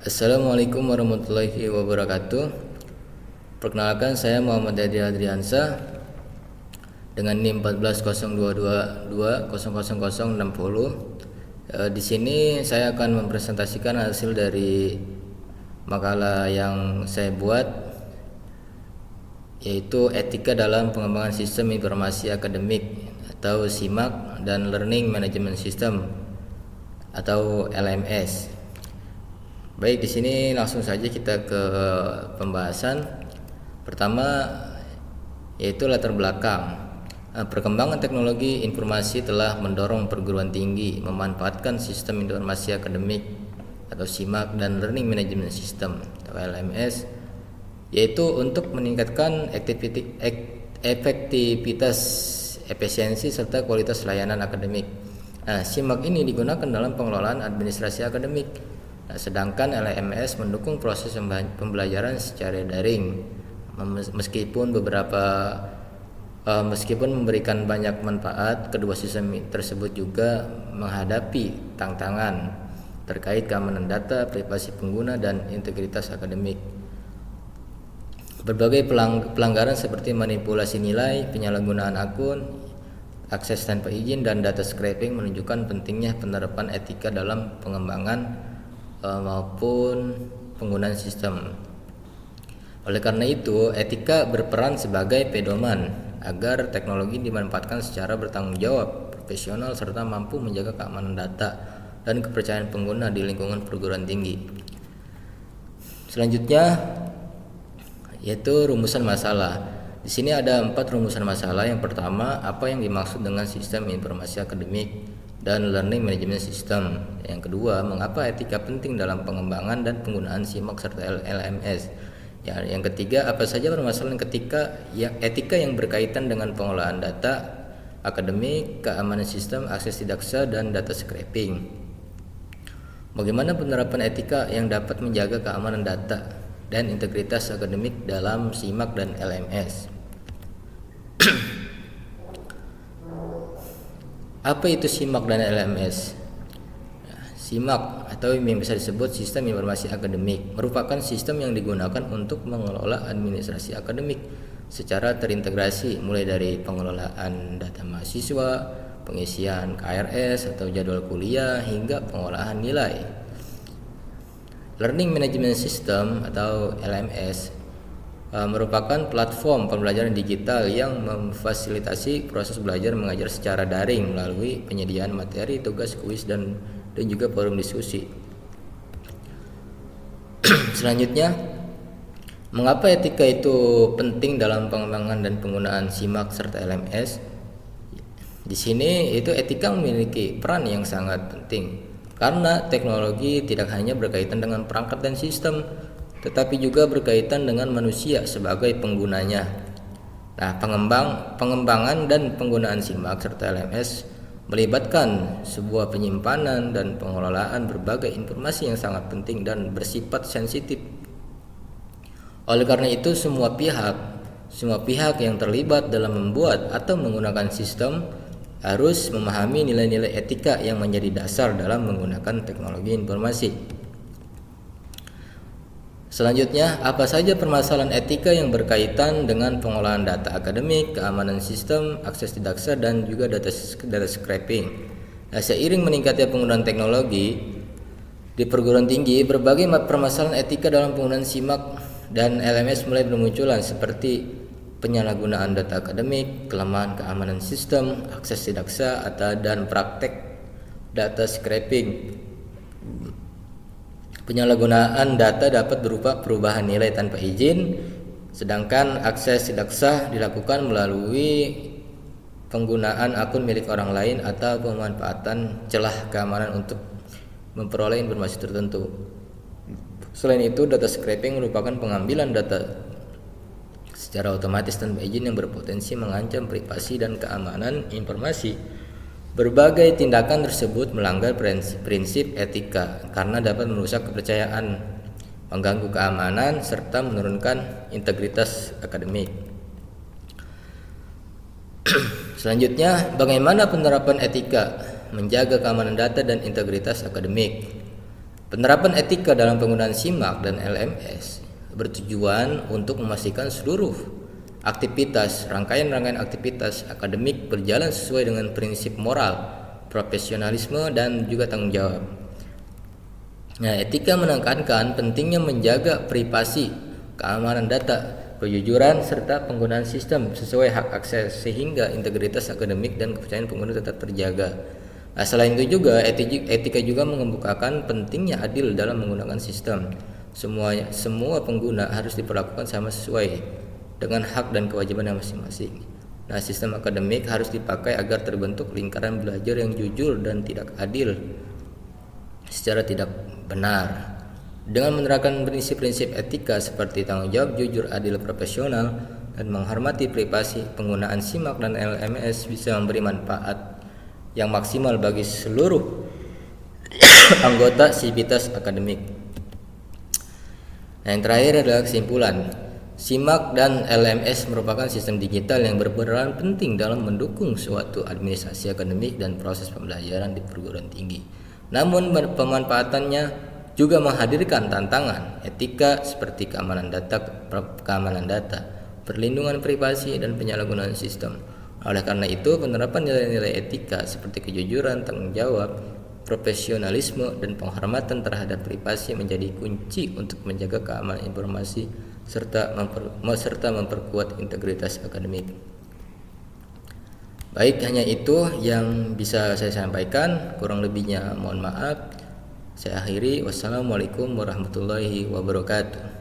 Assalamualaikum warahmatullahi wabarakatuh. Perkenalkan, saya Muhammad Adi Adriansa dengan NIM 140222000060. Di sini saya akan mempresentasikan hasil dari makalah yang saya buat, yaitu etika dalam pengembangan sistem informasi akademik atau SIMAK dan Learning Management System atau LMS. Baik, di sini langsung saja kita ke pembahasan. Pertama yaitu latar belakang. Perkembangan teknologi informasi telah mendorong perguruan tinggi memanfaatkan sistem informasi akademik atau SIMAK dan Learning Management System atau LMS, yaitu untuk meningkatkan efektivitas, efisiensi serta kualitas layanan akademik. SIMAK ini digunakan dalam pengelolaan administrasi akademik. Sedangkan LMS mendukung proses pembelajaran secara daring, meskipun memberikan banyak manfaat. Kedua sistem tersebut juga menghadapi tantangan terkait keamanan data, privasi pengguna, dan integritas akademik. Berbagai pelanggaran seperti manipulasi nilai, penyalahgunaan akun, akses tanpa izin, dan data scraping menunjukkan pentingnya penerapan etika dalam pengembangan maupun penggunaan sistem. Oleh karena itu, etika berperan sebagai pedoman agar teknologi dimanfaatkan secara bertanggung jawab, profesional, serta mampu menjaga keamanan data dan kepercayaan pengguna di lingkungan perguruan tinggi. Selanjutnya yaitu rumusan masalah. Di sini ada 4 rumusan masalah. Yang pertama, apa yang dimaksud dengan sistem informasi akademik dan Learning Management System. Yang kedua, mengapa etika penting dalam pengembangan dan penggunaan SIMAK serta LMS. Yang ketiga, apa saja permasalahan etika yang berkaitan dengan pengolahan data akademik, keamanan sistem, akses tidak sah, dan data scraping. Bagaimana penerapan etika yang dapat menjaga keamanan data dan integritas akademik dalam SIMAK dan LMS. Apa itu SIMAK dan LMS? SIMAK atau yang bisa disebut Sistem Informasi Akademik merupakan sistem yang digunakan untuk mengelola administrasi akademik secara terintegrasi, mulai dari pengelolaan data mahasiswa, pengisian KRS atau jadwal kuliah, hingga pengolahan nilai. Learning Management System atau LMS merupakan platform pembelajaran digital yang memfasilitasi proses belajar mengajar secara daring melalui penyediaan materi, tugas, kuis, dan juga forum diskusi. Selanjutnya, mengapa etika itu penting dalam pengembangan dan penggunaan SIMAK serta LMS? Di sini itu etika memiliki peran yang sangat penting karena teknologi tidak hanya berkaitan dengan perangkat dan sistem, tetapi juga berkaitan dengan manusia sebagai penggunanya. Pengembangan dan penggunaan SIMAK serta LMS melibatkan sebuah penyimpanan dan pengelolaan berbagai informasi yang sangat penting dan bersifat sensitif. Oleh karena itu, semua pihak yang terlibat dalam membuat atau menggunakan sistem harus memahami nilai-nilai etika yang menjadi dasar dalam menggunakan teknologi informasi. Selanjutnya, apa saja permasalahan etika yang berkaitan dengan pengolahan data akademik, keamanan sistem, akses tidak sah, dan juga data scraping. Seiring meningkatnya penggunaan teknologi di perguruan tinggi, berbagai permasalahan etika dalam penggunaan SIMAK dan LMS mulai bermunculan, seperti penyalahgunaan data akademik, kelemahan keamanan sistem, akses tidak sah, dan praktek data scraping. Penyalahgunaan data dapat berupa perubahan nilai tanpa izin, sedangkan akses tidak sah dilakukan melalui penggunaan akun milik orang lain atau pemanfaatan celah keamanan untuk memperoleh informasi tertentu. Selain itu, data scraping merupakan pengambilan data secara otomatis tanpa izin yang berpotensi mengancam privasi dan keamanan informasi. Berbagai tindakan tersebut melanggar prinsip etika karena dapat merusak kepercayaan, mengganggu keamanan, serta menurunkan integritas akademik. Selanjutnya, bagaimana penerapan etika menjaga keamanan data dan integritas akademik? Penerapan etika dalam penggunaan SIMAK dan LMS bertujuan untuk memastikan seluruh aktivitas, rangkaian aktivitas akademik berjalan sesuai dengan prinsip moral, profesionalisme, dan juga tanggung jawab. Nah, etika menekankan pentingnya menjaga privasi, keamanan data, kejujuran, serta penggunaan sistem sesuai hak akses sehingga integritas akademik dan kepercayaan pengguna tetap terjaga. Nah, selain itu juga etika juga mengemukakan pentingnya adil dalam menggunakan sistem. Semua pengguna harus diperlakukan sama sesuai dengan hak dan kewajiban masing-masing. Nah, sistem akademik harus dipakai agar terbentuk lingkaran belajar yang jujur dan tidak adil secara tidak benar. Dengan menerapkan prinsip-prinsip etika seperti tanggung jawab, jujur, adil, profesional, dan menghormati privasi, penggunaan SIMAK dan LMS bisa memberi manfaat yang maksimal bagi seluruh anggota sivitas akademik. Nah, yang terakhir adalah kesimpulan. SIMAK dan LMS merupakan sistem digital yang berperan penting dalam mendukung suatu administrasi akademik dan proses pembelajaran di perguruan tinggi. Namun pemanfaatannya juga menghadirkan tantangan etika seperti keamanan data, perlindungan privasi, dan penyalahgunaan sistem. Oleh karena itu, penerapan nilai-nilai etika seperti kejujuran, tanggung jawab, profesionalisme, dan penghormatan terhadap privasi menjadi kunci untuk menjaga keamanan informasi serta memperkuat integritas akademik. Baik, hanya itu yang bisa saya sampaikan. Kurang lebihnya mohon maaf. Saya akhiri. Wassalamualaikum warahmatullahi wabarakatuh.